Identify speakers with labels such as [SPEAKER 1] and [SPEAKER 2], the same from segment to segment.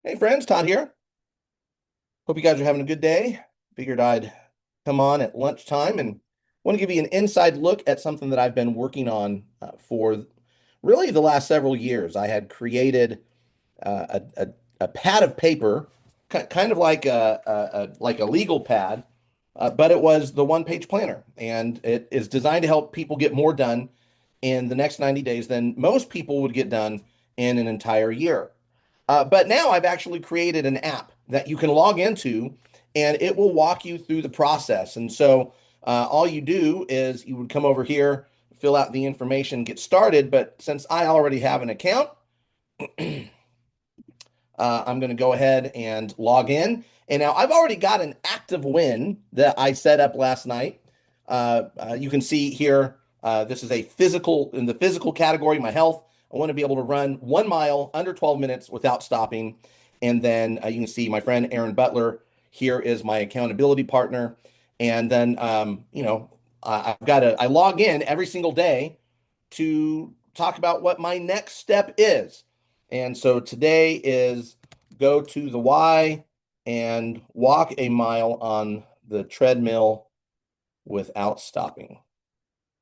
[SPEAKER 1] Hey friends, Todd here. Hope you guys are having a good day. Figured I'd come on at lunchtime and want to give you an inside look at something that I've been working on for really the last several years. I had created a pad of paper, kind of like a legal pad, but it was the one-page planner, and it is designed to help people get more done in the next 90 days than most people would get done in an entire year. But now I've actually created an app that you can log into and it will walk you through the process. And so all you do is you would come over here, fill out the information, get started. But since I already have an account, I'm going to go ahead and log in. And now I've already got an active win that I set up last night. You can see here, this is a physical, in the physical category, my health. I want to be able to run 1 mile under 12 minutes without stopping. And then you can see my friend Aaron Butler here is my accountability partner. And then, I log in every single day to talk about what my next step is. And so today is go to the Y and walk a mile on the treadmill without stopping.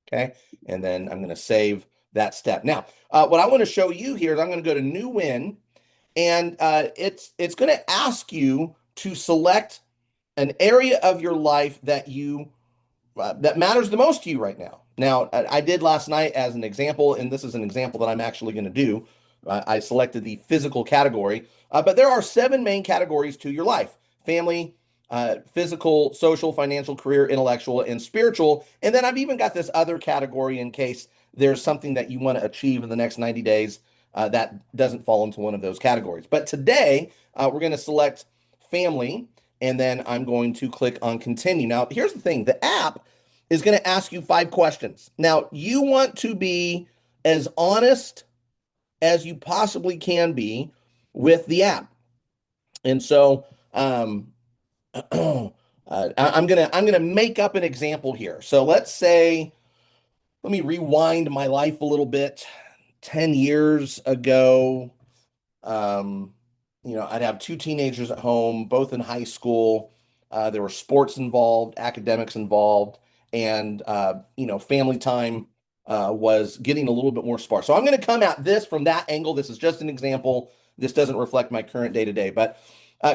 [SPEAKER 1] Okay. And then I'm going to save that step. Now, what I want to show you here is I'm going to go to new win, and it's going to ask you to select an area of your life that matters the most to you right now. Now, I did last night as an example, and this is an example that I'm actually going to do. I selected the physical category, but there are seven main categories to your life: family, physical, social, financial, career, intellectual, and spiritual. And then I've even got this other category in case there's something that you want to achieve in the next 90 days that doesn't fall into one of those categories. But today, we're going to select family, and then I'm going to click on continue. Now, here's the thing: the app is going to ask you 5 questions. Now, you want to be as honest as you possibly can be with the app. And so I'm gonna make up an example here. So let's say, let me rewind my life a little bit. 10 years ago, um, I'd have two teenagers at home, both in high school. There were sports involved, academics involved, and family time was getting a little bit more sparse. So I'm going to come at this from that angle. This is just an example. This doesn't reflect my current day to day. But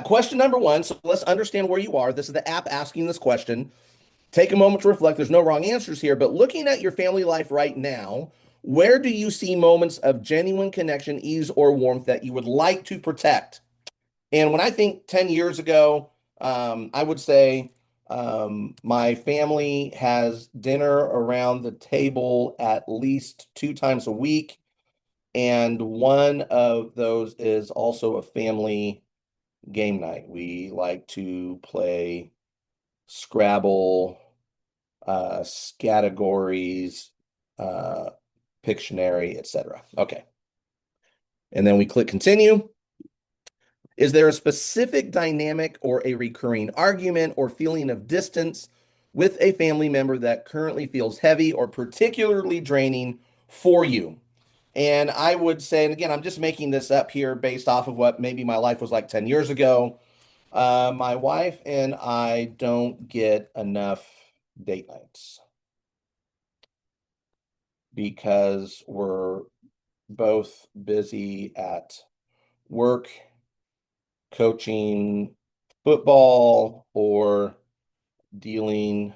[SPEAKER 1] question number one. So let's understand where you are. This is the app asking this question. Take a moment to reflect. There's no wrong answers here, but looking at your family life right now, where do you see moments of genuine connection, ease, or warmth that you would like to protect? And when I think 10 years ago, I would say my family has dinner around the table at least 2 times a week. And one of those is also a family game night. We like to play Scrabble, categories, uh, Pictionary, etc. Okay. And then we click continue. Is there a specific dynamic or a recurring argument or feeling of distance with a family member that currently feels heavy or particularly draining for you? And I would say, and again, I'm just making this up here based off of what maybe my life was like 10 years ago. My wife and I don't get enough date nights because we're both busy at work, coaching football, or dealing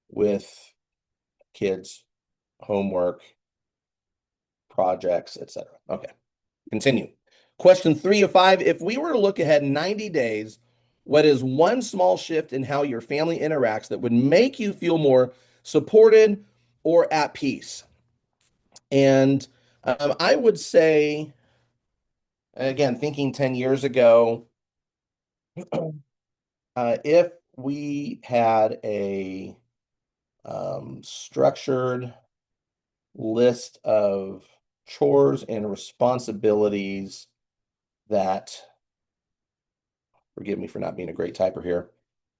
[SPEAKER 1] with kids, homework, projects, etc. Okay, continue. Question 3 of 5. If we were to look ahead 90 days, what is one small shift in how your family interacts that would make you feel more supported or at peace? And I would say, again, thinking 10 years ago, if we had a structured list of chores and responsibilities that, forgive me for not being a great typer here,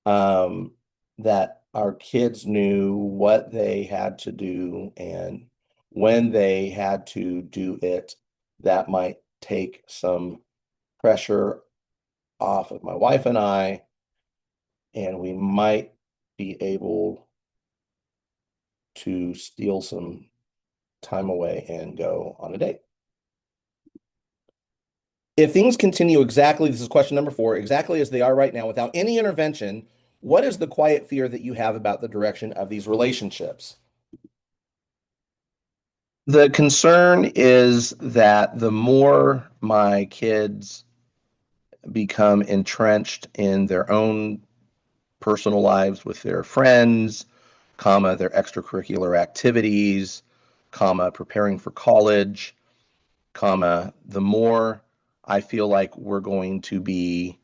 [SPEAKER 1] um, that our kids knew what they had to do and when they had to do it, that might take some pressure off of my wife and I, and we might be able to steal some time away and go on a date. If things continue exactly, this is question number 4, exactly as they are right now, without any intervention, what is the quiet fear that you have about the direction of these relationships? The concern is that the more my kids become entrenched in their own personal lives with their friends, comma, their extracurricular activities, comma, preparing for college, comma, the more I feel like we're going to be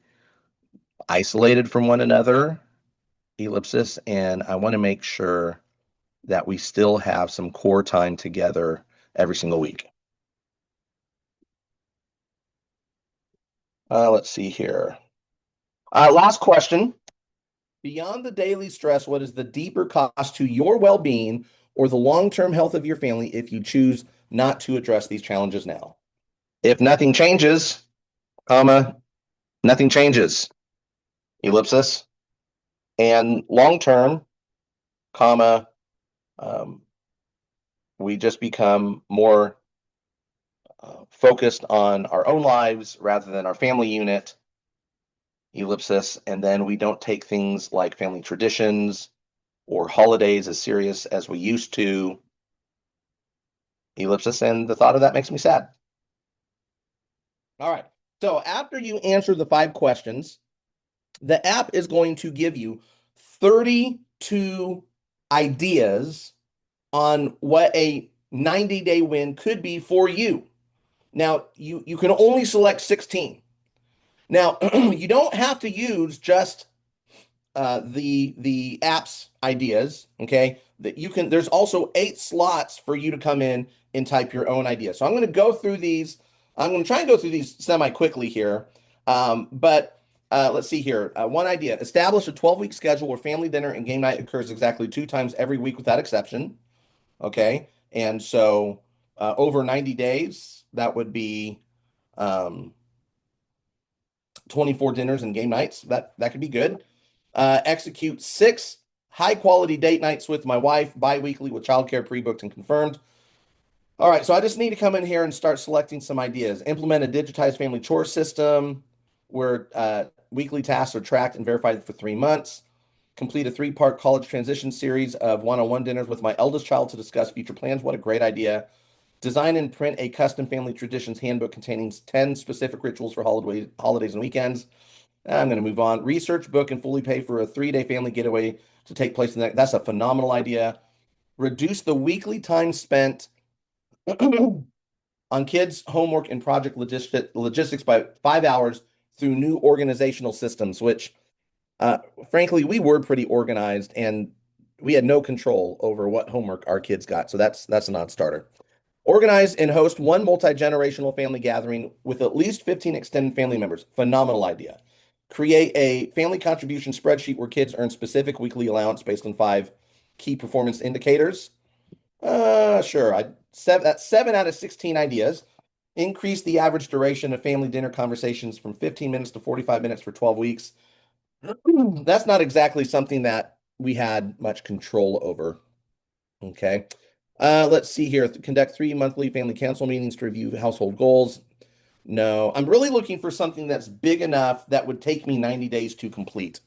[SPEAKER 1] isolated from one another, ellipsis, and I want to make sure that we still have some core time together every single week. Let's see here. Last question. Beyond the daily stress, what is the deeper cost to your well-being or the long-term health of your family if you choose not to address these challenges now? If nothing changes, comma, nothing changes, ellipsis, and long-term, comma, um, we just become more focused on our own lives rather than our family unit, ellipsis, and then we don't take things like family traditions or holidays as serious as we used to, ellipsis, and the thought of that makes me sad. All right. So after you answer the 5 questions, the app is going to give you 32 ideas on what a 90-day win could be for you. Now, you can only select 16. Now, you don't have to use just the app's ideas, okay? That you can, there's also 8 slots for you to come in and type your own ideas. So I'm going to go through these. I'm going to try and go through these semi quickly here. But let's see here. One idea: establish a 12-week schedule where family dinner and game night occurs exactly 2 times every week without exception. Okay, and so over 90 days, that would be um, 24 dinners and game nights. That could be good. Execute 6 high quality date nights with my wife bi-weekly with childcare pre-booked and confirmed. All right, so I just need to come in here and start selecting some ideas. Implement a digitized family chore system where weekly tasks are tracked and verified for 3 months. Complete a 3-part college transition series of one-on-one dinners with my eldest child to discuss future plans. What a great idea. Design and print a custom family traditions handbook containing 10 specific rituals for holidays and weekends. I'm going to move on. Research, book, and fully pay for a 3-day family getaway to take place in that. That's a phenomenal idea. Reduce the weekly time spent on kids' homework and project logistics by 5 hours through new organizational systems, which, frankly, we were pretty organized and we had no control over what homework our kids got. So that's a non-starter. Organize and host one multi-generational family gathering with at least 15 extended family members. Phenomenal idea. Create a family contribution spreadsheet where kids earn specific weekly allowance based on 5 key performance indicators. Sure. That's 7 out of 16 ideas. Increase the average duration of family dinner conversations from 15 minutes to 45 minutes for 12 weeks. That's not exactly something that we had much control over. Okay. Let's see here. Conduct 3 monthly family council meetings to review household goals. No, I'm really looking for something that's big enough that would take me 90 days to complete.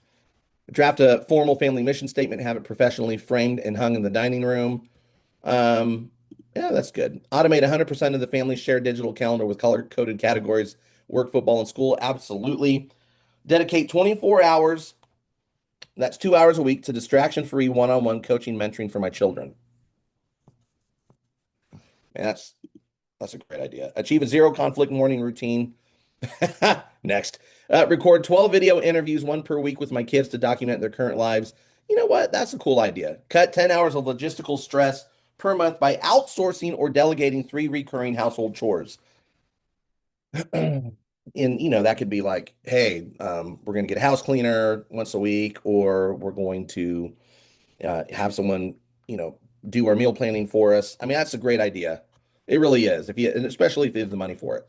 [SPEAKER 1] Draft a formal family mission statement, have it professionally framed and hung in the dining room. Um, yeah, that's good. Automate 100% of the family's shared digital calendar with color-coded categories, work, football, and school. Absolutely. Dedicate 24 hours, that's 2 hours a week, to distraction-free one-on-one coaching mentoring for my children. Man, that's a great idea. Achieve a zero conflict morning routine. Next. Record 12 video interviews, 1 per week with my kids to document their current lives. You know what? That's a cool idea. Cut 10 hours of logistical stress per month by outsourcing or delegating 3 recurring household chores. And, that could be like, hey, we're going to get a house cleaner once a week, or we're going to have someone, you know, do our meal planning for us. I mean, that's a great idea. It really is. If you, and especially if you have the money for it.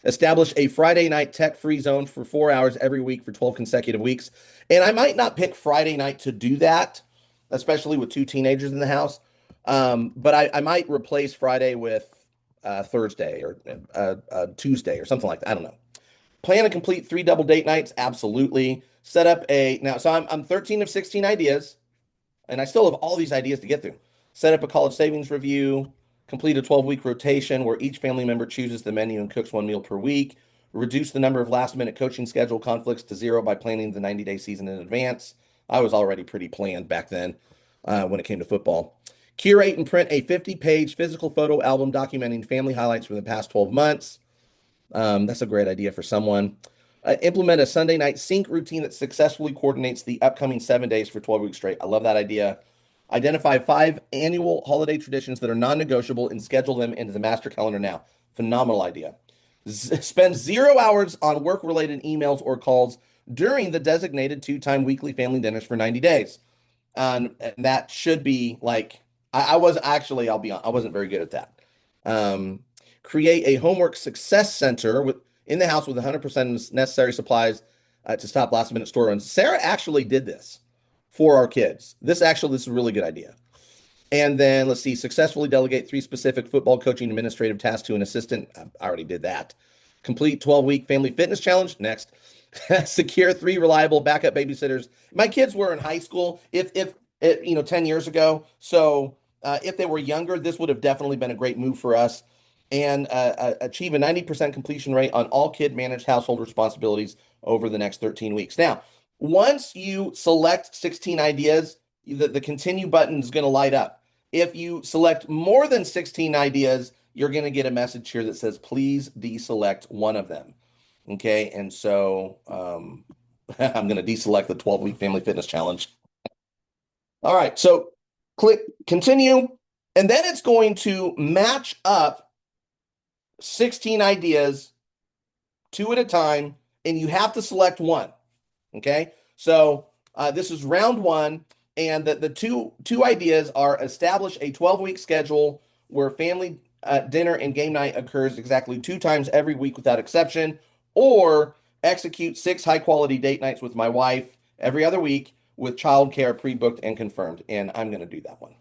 [SPEAKER 1] Establish a Friday night tech-free zone for 4 hours every week for 12 consecutive weeks. And I might not pick Friday night to do that, especially with two teenagers in the house. But I might replace Friday with Thursday or Tuesday or something like that. I don't know. Plan to complete 3 double date nights? Absolutely. Set up a now. So I'm 13 of 16 ideas, and I still have all these ideas to get through. Set up a college savings review. Complete a 12-week rotation where each family member chooses the menu and cooks one meal per week. Reduce the number of last-minute coaching schedule conflicts to zero by planning the 90-day season in advance. I was already pretty planned back then when it came to football. Curate and print a 50-page physical photo album documenting family highlights from the past 12 months. That's a great idea for someone. Implement a Sunday night sync routine that successfully coordinates the upcoming 7 days for 12 weeks straight. I love that idea. Identify 5 annual holiday traditions that are non-negotiable and schedule them into the master calendar now. Phenomenal idea. Spend 0 hours on work-related emails or calls during the designated two-time weekly family dinners for 90 days. And that should be like, I was actually, I'll be honest, I wasn't very good at that. Um, Create a homework success center in the house with 100% necessary supplies to stop last minute store runs. Sarah actually did this for our kids. This is a really good idea. And then let's see, successfully delegate 3 specific football coaching administrative tasks to an assistant. I already did that. Complete 12-week family fitness challenge. Next. Secure 3 reliable backup babysitters. My kids were in high school. If 10 years ago. So if they were younger, this would have definitely been a great move for us. And achieve a 90% completion rate on all kid managed household responsibilities over the next 13 weeks. Now, once you select 16 ideas, the continue button is going to light up. If you select more than 16 ideas, you're going to get a message here that says, please deselect one of them. Okay. And so I'm going to deselect the 12-week family fitness challenge. All right. So click continue. And then it's going to match up 16 ideas, 2 at a time, and you have to select one. Okay. So this is round one. And the two ideas are establish a 12-week schedule where family dinner and game night occurs exactly 2 times every week without exception, or execute 6 high-quality date nights with my wife every other week with childcare pre-booked and confirmed. And I'm going to do that one.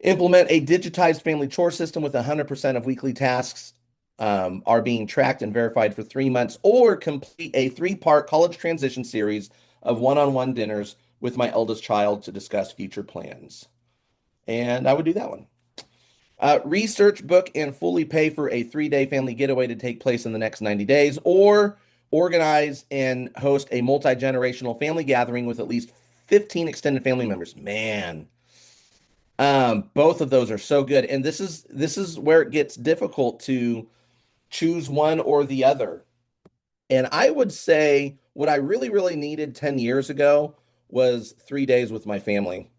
[SPEAKER 1] Implement a digitized family chore system with 100% of weekly tasks are being tracked and verified for 3 months, or complete a 3-part college transition series of one-on-one dinners with my eldest child to discuss future plans. And I would do that one. Research, book, and fully pay for a 3-day family getaway to take place in the next 90 days, or organize and host a multi-generational family gathering with at least 15 extended family members. Man, both of those are so good. And this is where it gets difficult to choose one or the other. And I would say what I really, really needed 10 years ago was 3 days with my family.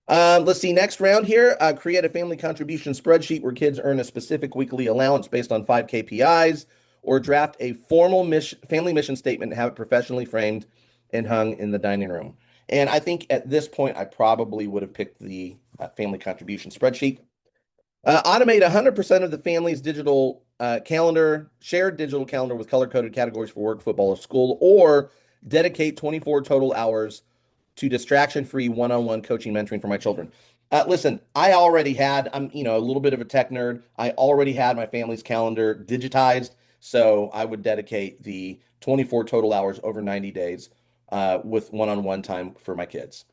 [SPEAKER 1] Let's see, next round here, create a family contribution spreadsheet where kids earn a specific weekly allowance based on 5 KPIs, or draft a formal family mission statement and have it professionally framed and hung in the dining room. And I think at this point, I probably would have picked the family contribution spreadsheet. Automate 100% of the family's digital calendar, shared digital calendar with color-coded categories for work, football, or school, or dedicate 24 total hours to distraction-free one-on-one coaching mentoring for my children. Listen, I'm a little bit of a tech nerd. I already had my family's calendar digitized, so I would dedicate the 24 total hours over 90 days with one-on-one time for my kids.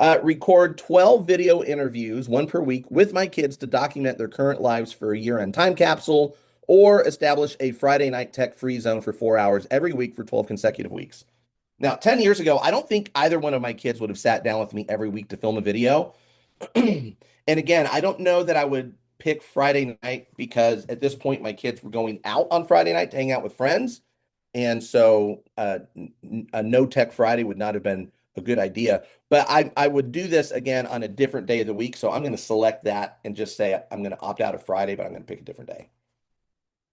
[SPEAKER 1] Record 12 video interviews, one per week, with my kids to document their current lives for a year-end time capsule, or establish a Friday night tech-free zone for 4 hours every week for 12 consecutive weeks. Now, 10 years ago, I don't think either one of my kids would have sat down with me every week to film a video. And again, I don't know that I would pick Friday night because at this point, my kids were going out on Friday night to hang out with friends. And so a no tech Friday would not have been a good idea. But I would do this again on a different day of the week. So I'm going to select that and just say I'm going to opt out of Friday, but I'm going to pick a different day.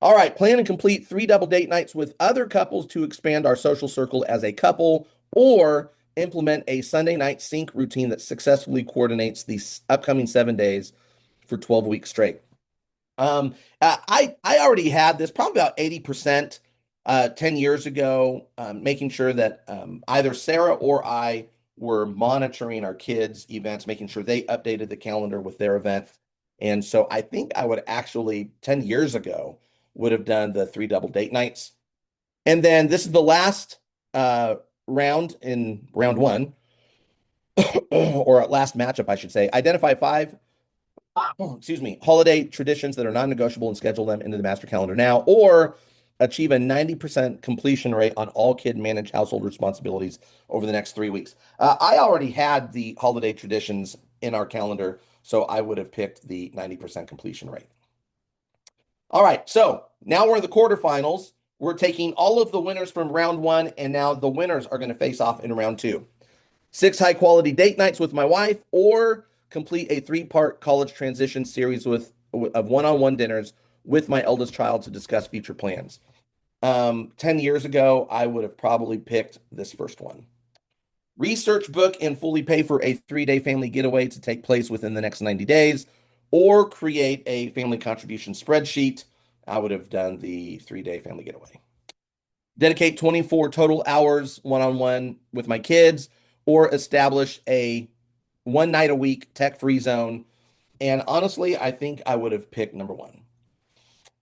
[SPEAKER 1] All right, plan and complete 3 double date nights with other couples to expand our social circle as a couple, or implement a Sunday night sync routine that successfully coordinates these upcoming 7 days for 12 weeks straight. I already had this probably about 80% 10 years ago, making sure that either Sarah or I were monitoring our kids' events, making sure they updated the calendar with their events. And so I think I would actually 10 years ago would have done the three double date nights. And then this is the last uh, round in round one, or last matchup, I should say. Identify five excuse me, holiday traditions that are non-negotiable and schedule them into the master calendar now, or achieve a 90% completion rate on all kid managed household responsibilities over the next 3 weeks. I already had the holiday traditions in our calendar, so I would have picked the 90% completion rate. All right, so now we're in the quarterfinals. We're taking all of the winners from round one, and now the winners are going to face off in round two. 6 high-quality date nights with my wife, or complete a three-part college transition series of one-on-one dinners with my eldest child to discuss future plans. 10 years ago, I would have probably picked this first one. Research, book, and fully pay for a 3-day family getaway to take place within the next 90 days, or create a family contribution spreadsheet. I would have done the 3-day family getaway. Dedicate 24 total hours one-on-one with my kids, or establish a 1 night a week tech-free zone. And honestly, I think I would have picked number one.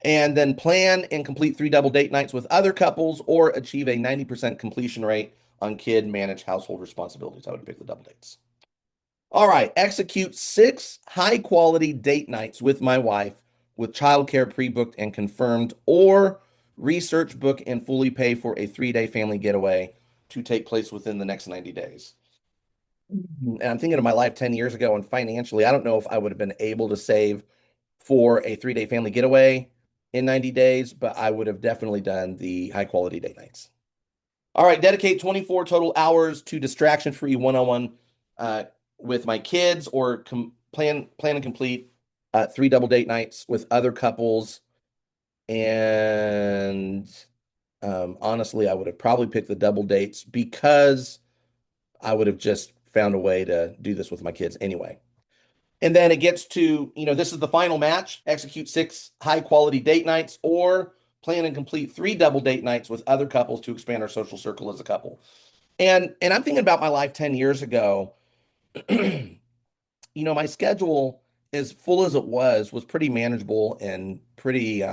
[SPEAKER 1] And then plan and complete 3 double date nights with other couples, or achieve a 90% completion rate on kid managed household responsibilities. I would have picked the double dates. All right, execute 6 high-quality date nights with my wife with childcare pre-booked and confirmed, or research, book, and fully pay for a 3-day family getaway to take place within the next 90 days. And I'm thinking of my life 10 years ago, and financially, I don't know if I would have been able to save for a 3-day family getaway in 90 days, but I would have definitely done the high-quality date nights. All right, dedicate 24 total hours to distraction-free one-on-one uh, with my kids, or plan and complete 3 double date nights with other couples. And honestly, I would have probably picked the double dates because I would have just found a way to do this with my kids anyway. And then it gets to, this is the final match. Execute 6 high-quality date nights, or plan and complete 3 double date nights with other couples to expand our social circle as a couple. And I'm thinking about my life 10 years ago. My schedule, as full as it was pretty manageable and pretty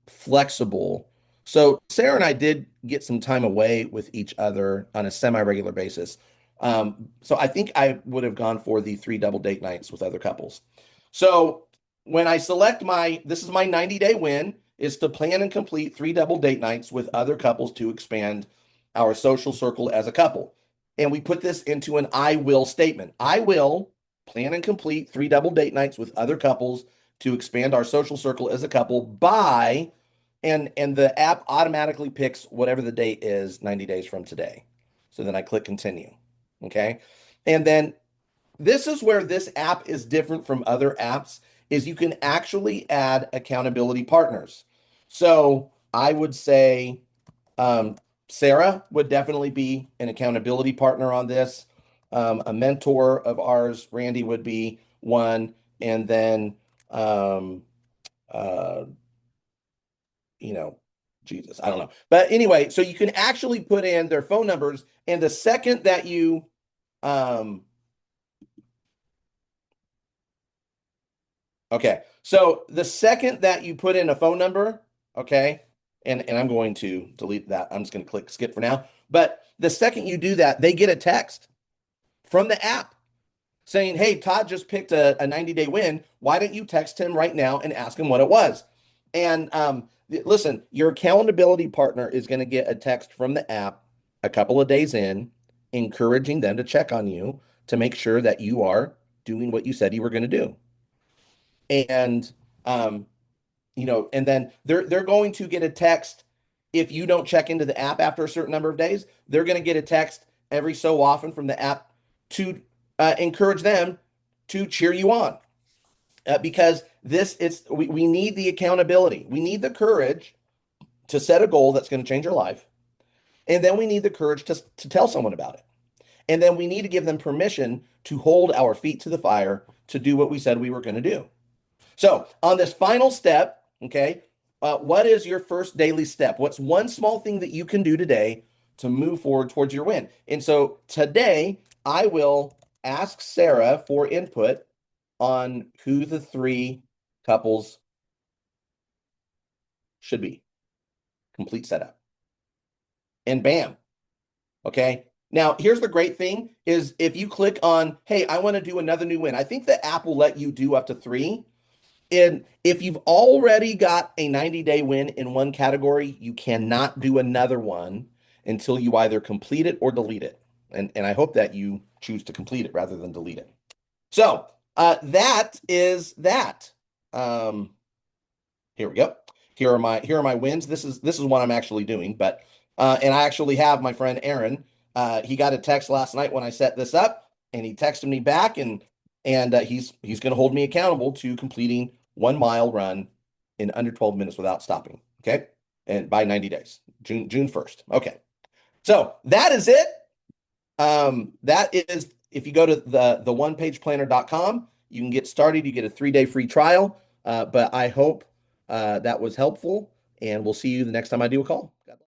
[SPEAKER 1] flexible. So Sarah and I did get some time away with each other on a semi-regular basis. So I think I would have gone for the 3 double date nights with other couples. So when I select this is my 90-day win, is to plan and complete 3 double date nights with other couples to expand our social circle as a couple. And we put this into an I will statement. I will plan and complete 3 double date nights with other couples to expand our social circle as a couple by, and the app automatically picks whatever the date is 90 days from today. So then I click continue. Okay. And then this is where this app is different from other apps, is you can actually add accountability partners. So I would say Sarah would definitely be an accountability partner on this. A mentor of ours, Randy, would be one. And then, um, uh, you know, Jesus, I don't know. But anyway, so you can actually put in their phone numbers. And the second that um, okay, so the second that you put in a phone number, okay, and I'm going to delete that. I'm just going to click skip for now. But the second you do that, they get a text from the app saying, hey, Todd just picked a 90-day win. Why don't you text him right now and ask him what it was? And listen, your accountability partner is going to get a text from the app a couple of days in, encouraging them to check on you to make sure that you are doing what you said you were going to do. And um, and then they're going to get a text if you don't check into the app after a certain number of days. They're going to get a text every so often from the app to encourage them to cheer you on, because we need the accountability. We need the courage to set a goal that's going to change your life, and then we need the courage to tell someone about it, and then we need to give them permission to hold our feet to the fire to do what we said we were going to do. So on this final step, okay, what is your first daily step? What's one small thing that you can do today to move forward towards your win? And so today I will ask Sarah for input on who the three couples should be. Complete setup. And bam. Okay. Now, here's the great thing is if you click on, hey, I want to do another new win. I think the app will let you do up to three. And if you've already got a 90-day win in one category, you cannot do another one until you either complete it or delete it. And I hope that you choose to complete it rather than delete it. So that is that. Um, Here we go. Here are my wins. This is what I'm actually doing, but and I actually have my friend Aaron. He got a text last night when I set this up, and he texted me back, and he's going to hold me accountable to completing 1 mile run in under 12 minutes without stopping. Okay, and by 90 days, June 1st. Okay, so that is it. That is if you go to the onepageplanner.com, you can get started. You get a 3-day free trial. But I hope that was helpful, and we'll see you the next time I do a call.